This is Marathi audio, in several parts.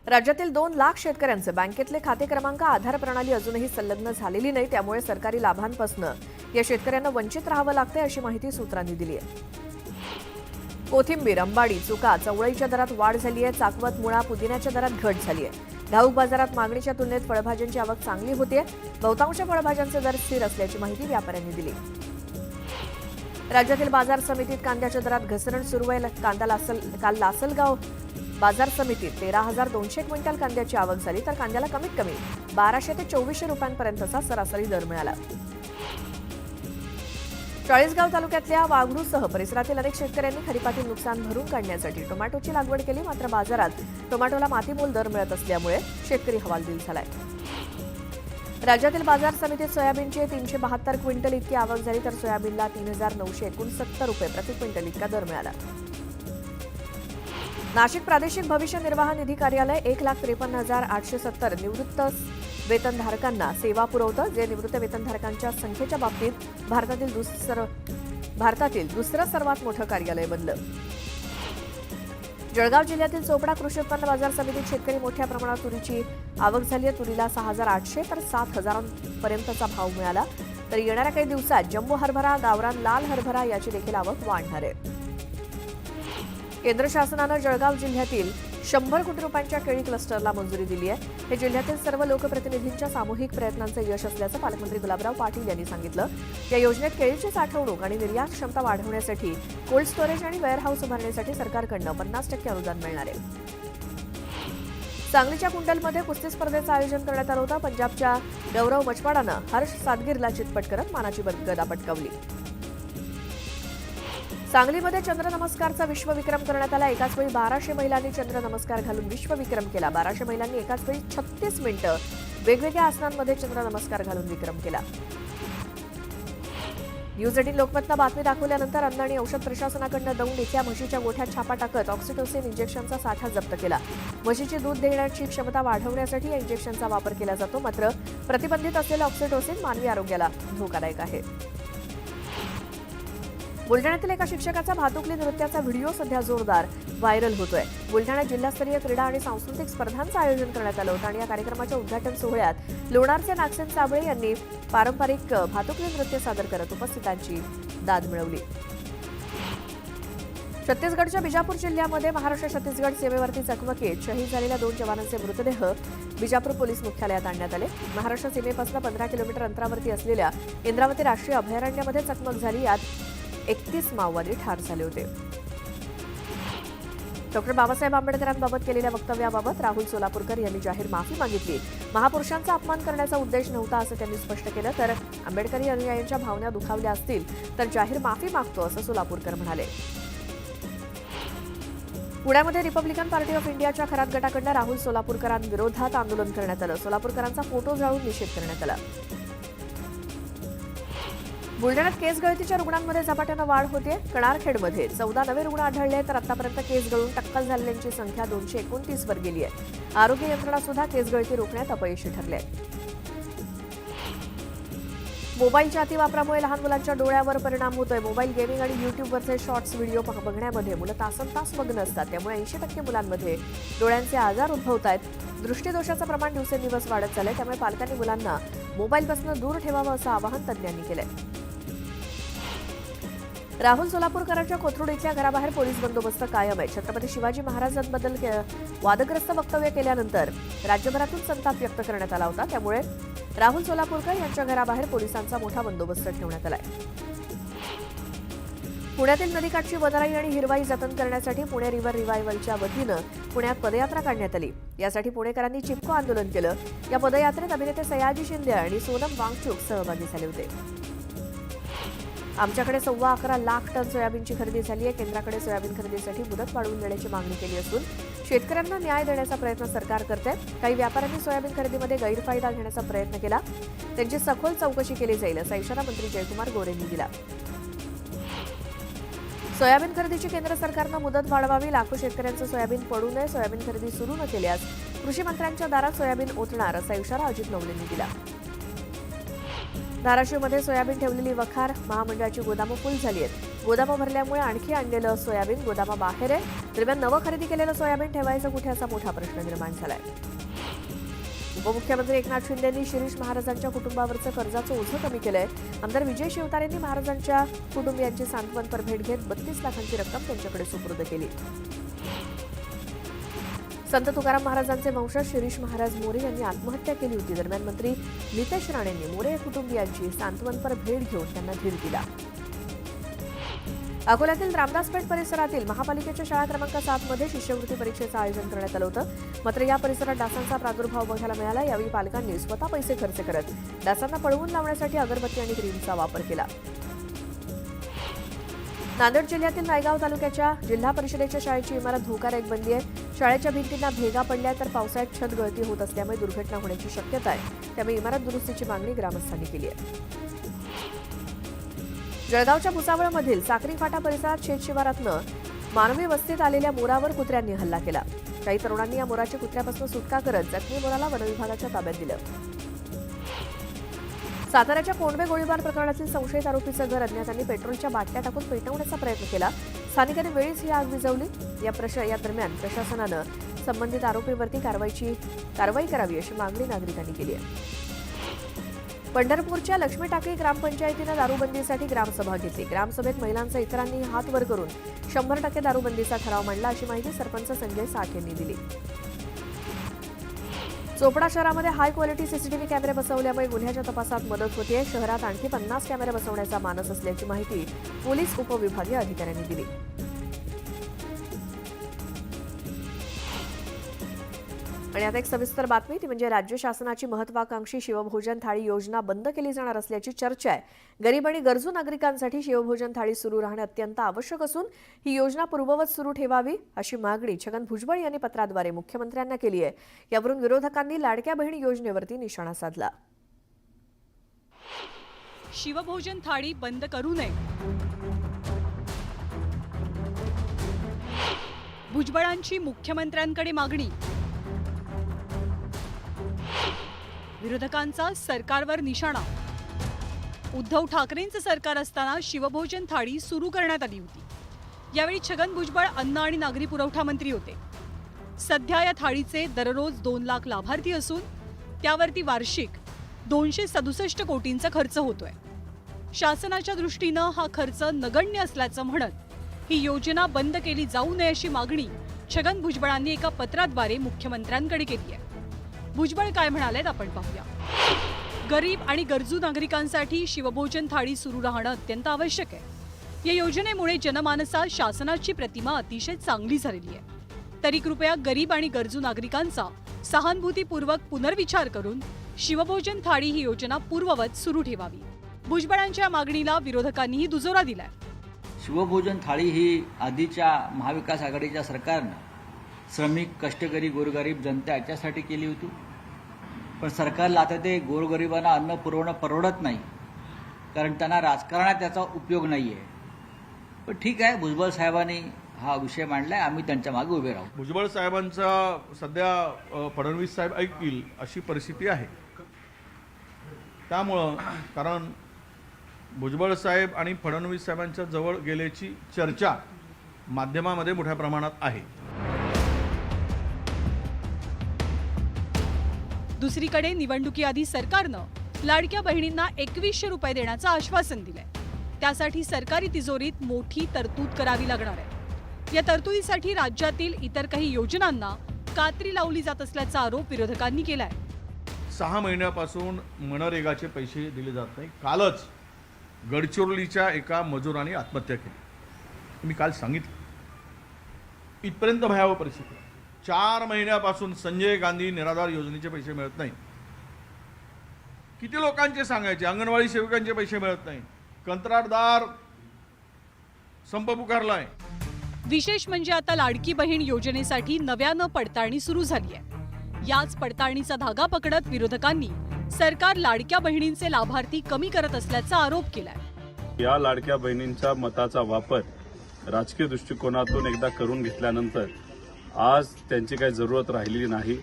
राज्यातील 2 लाख शेतकऱ्यांचे बँकेतले खाते क्रमांक आधार प्रणाली अजूनही संलग्न झालेली नाही, त्यामुळे सरकारी लाभांपासून या शेतकऱ्यांना वंचित राहावं लागतंय, अशी माहिती सूत्रांनी दिली आहे. कोथिंबीर, अंबाडी, चुका, चवळीच्या दरात वाढ झाली आहे. चाकवत, मुळा, पुदिन्याच्या दरात घट झाली आहे. घाऊक बाजारात मागणीच्या तुलनेत फळभाज्यांची आवक चांगली होतीये. बहुतांश फळभाज्यांचे दर स्थिर असल्याची माहिती व्यापाऱ्यांनी दिली. राज्यातील बाजार समितीत कांद्याच्या दरात घसरण सुरू आहे. काल लासलगाव बाजार समितीत 13,200 क्विंटल कांद्याची आवक झाली, तर कांद्याला कमीत कमी 1200 ते 2400 रुपयांपर्यंतचा सरासरी दर मिळाला. चाळीसगाव तालुक्यातल्या वाघरूसह परिसरातील अनेक शेतकऱ्यांनी खरीपातील नुकसान भरून काढण्यासाठी टोमॅटोची लागवड केली. मात्र बाजारात टोमॅटोला मातीमोल दर मिळत असल्यामुळे शेतकरी हवालदिल झालाय. राज्यातील बाजार समितीत सोयाबीनचे 372 क्विंटल इतकी आवक झाली, तर सोयाबीनला 3,969 रुपये प्रति क्विंटल इतका दर मिळाला. नाशिक प्रादेशिक भविष्य निर्वाह निधी कार्यालय 1,53,870 निवृत्त वेतनधारकांना सेवा पुरवतं. जे निवृत्त वेतनधारकांच्या संख्येच्या बाबतीत भारतातील दुसरं सर्वात मोठं कार्यालय बनलं. जळगाव जिल्ह्यातील चोपडा कृषी उत्पन्न बाजार समितीत शेतकरी मोठ्या प्रमाणात तुरीची आवक झाली आहे. तुरीला 6,800 तर 7,000 पर्यंतचा भाव मिळाला. तर येणाऱ्या काही दिवसात जम्बो हरभरा, गावरान लाल हरभरा याची देखील आवक वाढणार आहे. केंद्र शासनानं जळगाव जिल्ह्यातील 100 कोटी रुपयांच्या केळी क्लस्टरला मंजुरी दिली आहे. हे जिल्ह्यातील सर्व लोकप्रतिनिधींच्या सामूहिक प्रयत्नांचं यश असल्याचं पालकमंत्री गुलाबराव पाटील यांनी सांगितलं. या योजनेत केळीची साठवणूक आणि निर्यात क्षमता वाढवण्यासाठी कोल्ड स्टोरेज आणि वेअरहाऊस उभारण्यासाठी सरकारकडून 50% अनुदान मिळणार आहे. सांगलीच्या कुंडलमध्ये कुस्ती स्पर्धेचं आयोजन करण्यात आलं होतं. पंजाबच्या गौरव मचवाडानं हर्ष सादगीरला चितपट करत मानाची गदा पटकावली. सांगलीमध्ये चंद्रनमस्कारचा विश्वविक्रम करण्यात आला. एकाच वेळी 1200 महिलांनी चंद्रनमस्कार घालून विश्वविक्रम केला. 1200 महिलांनी एकाच वेळी 36 मिनिटं वेगवेगळ्या आसनांमध्ये चंद्रनमस्कार घालून विक्रम केला. न्यूज 18 लोकमतला बातमी दाखवल्यानंतर अन्न आणि औषध प्रशासनाकडून दौंड इथल्या म्हशीच्या गोठ्यात छापा टाकत ऑक्सिटोसिन इंजेक्शनचा साठा जप्त केला. म्हशीची दूध देण्याची क्षमता वाढवण्यासाठी या इंजेक्शनचा वापर केला जातो. मात्र प्रतिबंधित असलेलं ऑक्सिटोसिन मानवी आरोग्याला धोकादायक आहे. बुलढाण्यातील एका शिक्षकाचा भातुकली नृत्याचा व्हिडिओ सध्या जोरदार व्हायरल होतोय. बुलढाण्यात जिल्हास्तरीय क्रीडा आणि सांस्कृतिक स्पर्धांचं आयोजन करण्यात आलं होतं आणि या कार्यक्रमाच्या उद्घाटन सोहळ्यात लोणारचे नागसेन साबळे यांनी पारंपरिक भातुकली नृत्य सादर करत उपस्थितांची दाद मिळवली. छत्तीसगडच्या बिजापूर जिल्ह्यामध्ये महाराष्ट्र-छत्तीसगड सीमेवरती चकमकीत शहीद झालेल्या 2 जवानांचे मृतदेह बिजापूर पोलीस मुख्यालयात आणण्यात आले. महाराष्ट्र सीमेपासून 15 किलोमीटर अंतरावरती असलेल्या इंद्रावती राष्ट्रीय अभयारण्यामध्ये चकमक झाली. यात 31 माओवादी ठार झाले होते. डॉक्टर बाबासाहेब आंबेडकरांबाबत केलेल्या वक्तव्याबाबत राहुल सोलापूरकर यांनी जाहीर माफी मागितली. महापुरुषांचा अपमान करण्याचा उद्देश नव्हता असं त्यांनी स्पष्ट केलं. तर आंबेडकरी अनुयायांच्या भावना दुखावल्या असतील तर जाहीर माफी मागतो असं सोलापूरकर म्हणाले. पुण्यामध्ये रिपब्लिकन पार्टी ऑफ इंडियाच्या खरात गटाकडून राहुल सोलापूरकरांविरोधात आंदोलन करण्यात आलं. सोलापूरकरांचा फोटो जाळून निषेध करण्यात आला. बुलढाण्यात केस गळतीच्या रुग्णांमध्ये झपाट्यानं वाढ होते. कणारखेडमध्ये 14 नवे रुग्ण आढळले, तर आतापर्यंत केस गळून टक्कल झालेल्यांची संख्या 229 वर गेली आहे. आरोग्य यंत्रणा सुद्धा केस गळती रोखण्यात अपयशी ठरली आहे. मोबाईलच्या अतिवापरामुळे लहान मुलांच्या डोळ्यावर परिणाम होतोय. मोबाईल गेमिंग आणि युट्यूबवरचे शॉर्ट्स व्हिडिओ बघण्यामध्ये मुलं तासनतास मग्न असतात. त्यामुळे 80% मुलांमध्ये डोळ्यांचे आजार उद्भवत आहेत. दृष्टीदोषाचं प्रमाण दिवसेंदिवस वाढत चाललंय. त्यामुळे पालकांनी मुलांना मोबाईलपासून दूर ठेवावं असं आवाहन तज्ज्ञांनी केलंय. राहुल सोलापूरकरांच्या कोथरूड इथल्या घराबाहेर पोलीस बंदोबस्त कायम आहे. छत्रपती शिवाजी महाराजांबद्दल वादग्रस्त वक्तव्य केल्यानंतर राज्यभरातून संताप व्यक्त करण्यात आला होता. त्यामुळे राहुल सोलापूरकर यांच्या घराबाहेर पोलिसांचा मोठा बंदोबस्त ठेवण्यात आलाय. पुण्यातील नदीकाठची वनराई आणि हिरवाई जतन करण्यासाठी पुणे रिव्हर रिव्हायवलच्या वतीनं पुण्यात पदयात्रा काढण्यात आली. यासाठी पुणेकरांनी चिपको आंदोलन केलं. या पदयात्रेत अभिनेते सयाजी शिंदे आणि सोनम वांगचूक सहभागी झाले होते. आमच्याकडे 11.25 लाख टन सोयाबीनची खरेदी झाली आहे. केंद्राकडे सोयाबीन खरेदीसाठी मुदत वाढवून देण्याची मागणी केली असून शेतकऱ्यांना न्याय देण्याचा प्रयत्न सरकार करते. काही व्यापाऱ्यांनी सोयाबीन खरेदीमध्ये गैरफायदा घेण्याचा प्रयत्न केला. त्यांची सखोल चौकशी केली जाईल असा इशारा मंत्री जयकुमार गोरेंनी दिला. सोयाबीन खरेदीची केंद्र सरकारनं मुदत वाढवावी. लाखो शेतकऱ्यांचं सोयाबीन पडू नये. सोयाबीन खरेदी सुरू न केल्यास कृषी मंत्र्यांच्या दारात सोयाबीन ओतणार असा इशारा अजित नवलेंनी दिला. धाराशिवमध्ये सोयाबीन ठेवलेली वखार महामंडळाची गोदामं फुल झाली आहेत. गोदामं भरल्यामुळे आणखी आणलेलं सोयाबीन गोदामाबाहेर आहे. दरम्यान नवं खरेदी केलेलं सोयाबीन ठेवायचं कुठे असा मोठा प्रश्न निर्माण झालाय. उपमुख्यमंत्री एकनाथ शिंदे यांनी शिरीष महाराजांच्या कुटुंबावरचं कर्जाचं ओझं कमी केलंय. आमदार विजय शिवतारेंनी महाराजांच्या कुटुंबियांची सांत्वनपर भेट घेत 32 लाखांची रक्कम त्यांच्याकडे सुपूर्द केली. संत तुकाराम महाराजांचे वंशज शिरीष महाराज मोरे यांनी आत्महत्या केली होती. दरम्यान मंत्री नितेश राणेंनी मोरे कुटुंबियांची सांत्वनपर भेट घेऊन त्यांना धीर दिला. अकोल्यातील रामदासपेठ परिसरातील महापालिकेच्या शाळा क्रमांक 7 मध्ये शिष्यवृत्ती परीक्षेचं आयोजन करण्यात आलं होतं. मात्र या परिसरात डासांचा प्रादुर्भाव बघायला मिळाला. यावेळी पालकांनी स्वतः पैसे खर्च करत डासांना पळवून लावण्यासाठी अगरबत्ती आणि क्रीमचा वापर केला. नांदेड जिल्ह्यातील नायगाव तालुक्याच्या जिल्हा परिषदेच्या शाळेची इमारत धोकादायक बनली आहे. शाळेच्या भिंतींना भेगा पडल्या तर पावसाळ्यात छत गळती होत असल्यामुळे दुर्घटना होण्याची शक्यता आहे. त्यामुळे इमारत दुरुस्तीची मागणी ग्रामस्थांनी केली आहे. जळगावच्या भुसावळमधील साक्री फाटा परिसरात शेतशिवारातनं मानवी वस्तीत आलेल्या मोरावर कुत्र्यांनी हल्ला केला. काही तरुणांनी या मोराची कुत्र्यापासून सुटका करत जखमी मोराला वनविभागाच्या ताब्यात दिलं. साताऱ्याच्या कोंडवे गोळीबार प्रकरणातील संशयित आरोपीचं घर अज्ञातांनी पेट्रोलच्या बाटल्या टाकून पेटवण्याचा प्रयत्न केला. स्थानिकांनी वेळीच ही आग विझवली. या दरम्यान प्रशासनानं संबंधित आरोपीवरती कारवाई करावी अशी मागणी नागरिकांनी केली आहे. पंढरपूरच्या लक्ष्मी टाकळी ग्रामपंचायतीनं दारूबंदीसाठी ग्रामसभा घेतली. ग्रामसभेत महिलांचा इतरांनी हात वर करून 100% दारूबंदीचा ठराव मांडला अशी माहिती सरपंच संजय साठ यांनी दिली. चोपडा शहरामध्ये हाय क्वालिटी सीसीटीव्ही कॅमेरे बसवल्यामुळे गुन्ह्याच्या तपासात मदत होते. शहरात आणखी 50 कॅमेरे बसवण्याचा मानस असल्याची माहिती पोलीस उपविभागीय अधिकाऱ्यांनी दिली. आणि आता एक सविस्तर बातमी, ती म्हणजे राज्य शासनाची महत्वाकांक्षी शिवभोजन थाळी योजना बंद केली जाणार असल्याची चर्चा आहे. गरीब आणि गरजू नागरिकांसाठी शिवभोजन थाळी सुरू राहणे अत्यंत आवश्यक असून ही योजना पूर्ववत सुरू ठेवावी अशी मागणी छगन भुजबळ यांनी पत्राद्वारे मुख्यमंत्र्यांना केली आहे. यावरून विरोधकांनी लाडक्या बहिणी योजनेवरती निशाणा साधला. शिवभोजन थाळी बंद करू नये, भुजबळांची मुख्यमंत्र्यांकडे मागणी. विरोधकांचा सरकारवर निशाणा. उद्धव ठाकरेंचं सरकार असताना शिवभोजन थाळी सुरू करण्यात आली होती. यावेळी छगन भुजबळ अन्न आणि नागरी पुरवठा मंत्री होते. सध्या या थाळीचे दररोज 2 लाख लाभार्थी असून त्यावरती वार्षिक 267 कोटींचा खर्च होतोय. शासनाच्या दृष्टीनं हा खर्च नगण्य असल्याचं म्हणत ही योजना बंद केली जाऊ नये अशी मागणी छगन भुजबळांनी एका पत्राद्वारे मुख्यमंत्र्यांकडे केली आहे. भुजबळ काय म्हणालेत आपण पाहूया. गरीब आणि गरजू नागरिकांसाठी शिवभोजन थाळी सुरू राहणं अत्यंत आवश्यक आहे. या योजनेमुळे जनमानसात शासनाची प्रतिमा अतिशय चांगली झालेली आहे. तरी कृपया गरीब आणि गरजू नागरिकांचा सहानुभूतीपूर्वक पुनर्विचार करून शिवभोजन थाळी ही योजना पूर्ववत सुरू ठेवावी. भुजबळांच्या मागणीला विरोधकांनीही दुजोरा दिलाय. शिवभोजन थाळी ही आधीच्या महाविकास आघाडीच्या सरकारनं श्रमिक, कष्टकरी, गोरगरीब जनता याच्यासाठी केली होती. पण सरकारला आता ते गोरगरिबांना अन्न पुरवणं परवडत नाही, कारण त्यांना राजकारणात त्याचा उपयोग नाही आहे. पण ठीक आहे, भुजबळ साहेबांनी हा विषय मांडलाय, आम्ही त्यांच्या मागे उभे राहू. भुजबळ साहेबांचा सध्या फडणवीस साहेब ऐकतील अशी परिस्थिती आहे. त्यामुळं कारण भुजबळ साहेब आणि फडणवीस साहेबांच्या जवळ गेल्याची चर्चा माध्यमामध्ये मोठ्या प्रमाणात आहे. दुसरीकडे निवडणुकीआधी सरकारनं लाडक्या बहिणींना 2100 रुपये देण्याचं आश्वासन दिलंय. त्यासाठी सरकारी तिजोरीत मोठी तरतूद करावी लागणार आहे. या तरतुदीसाठी राज्यातील इतर काही योजनांना कात्री लावली जात असल्याचा आरोप विरोधकांनी केलाय. 6 महिन्यापासून मनरेगाचे पैसे दिले जात नाही. कालच गडचिरोलीच्या एका मजुराने आत्महत्या केली. मी काल सांगितलं, इथपर्यंत भयावह परिस्थिती. 4 महिन्यापासून संजय गांधी निराधार योजनेचे पैसे मिळत नाही. किती लोकांचे सांगायचे, अंगणवाडी सेविकांचे पैसे मिळत नाही. कंत्राटदार संप पुकारलाय. विशेष म्हणजे आता लाडकी बहीण योजनेसाठी नव्यानं पडताळणी सुरू झाली आहे. याच पडताळणीचा धागा पकडत विरोधकांनी सरकार लाडक्या बहिणींचे लाभार्थी कमी करत असल्याचा आरोप केलाय. या लाडक्या बहिणींच्या मताचा वापर राजकीय दृष्टिकोनातून एकदा करून घेतल्यानंतर आज त्यांची काही जरूरत राहिलेली नाही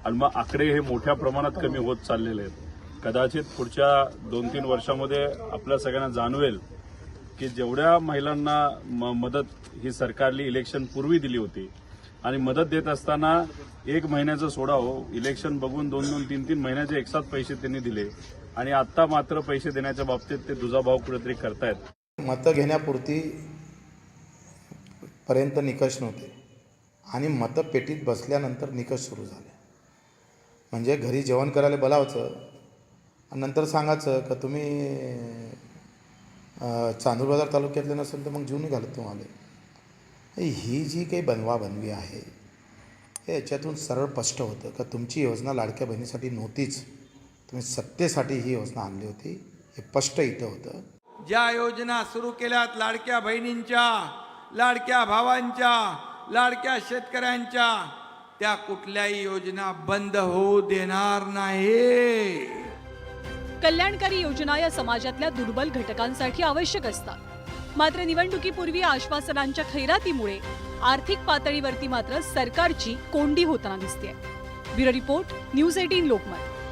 आणि मग आकडे हे मोठ्या प्रमाणात कमी होत चाललेले आहेत. कदाचित पुढच्या 2-3 वर्षामध्ये आपल्या सगळ्यांना जाणवेल की जेवढ्या महिलांना मदत ही सरकारने इलेक्शन पूर्वी दिली होती आणि मदत देत असताना 1 महिन्याचं सोडावं, इलेक्शन बघून 2-2, 3-3 महिन्याचे एकसाथ पैसे त्यांनी दिले आणि आता मात्र पैसे देण्याच्या बाबतीत ते दुजाभाव कुठेतरी करतायत. मतं घेण्यापुरती पर्यंत निकष नव्हते आणि मतपेटीत बसल्यानंतर निकष सुरू झाले. म्हणजे घरी जेवण करायला बोलावचं आणि नंतर सांगायचं का तुम्ही चांदूर बाजार तालुक्यातले नसेल तर मग जीवनी घालत तुम्हाला. ही जी काही बनवाबनवी आहे हे याच्यातून सरळ स्पष्ट होतं का तुमची योजना लाडक्या बहिणीसाठी नव्हतीच, तुम्ही सत्तेसाठी ही योजना आणली होती, हे स्पष्ट इथं होतं. ज्या योजना सुरू केल्यात लाडक्या बहिणींच्या, लाडक्या भावांच्या, लाडक्या शेतकऱ्यांच्या, त्या कुठल्याही योजना बंद होऊ देणार नाही. कल्याणकारी योजना या समाजातल्या दुर्बल घटकांसाठी आवश्यक असतात. मात्र निवडणुकीपूर्वी आश्वासनांच्या खैरातीमुळे आर्थिक पातळीवरती मात्र सरकारची कोंडी होताना दिसते. Bureau report, news 18 Lokmat.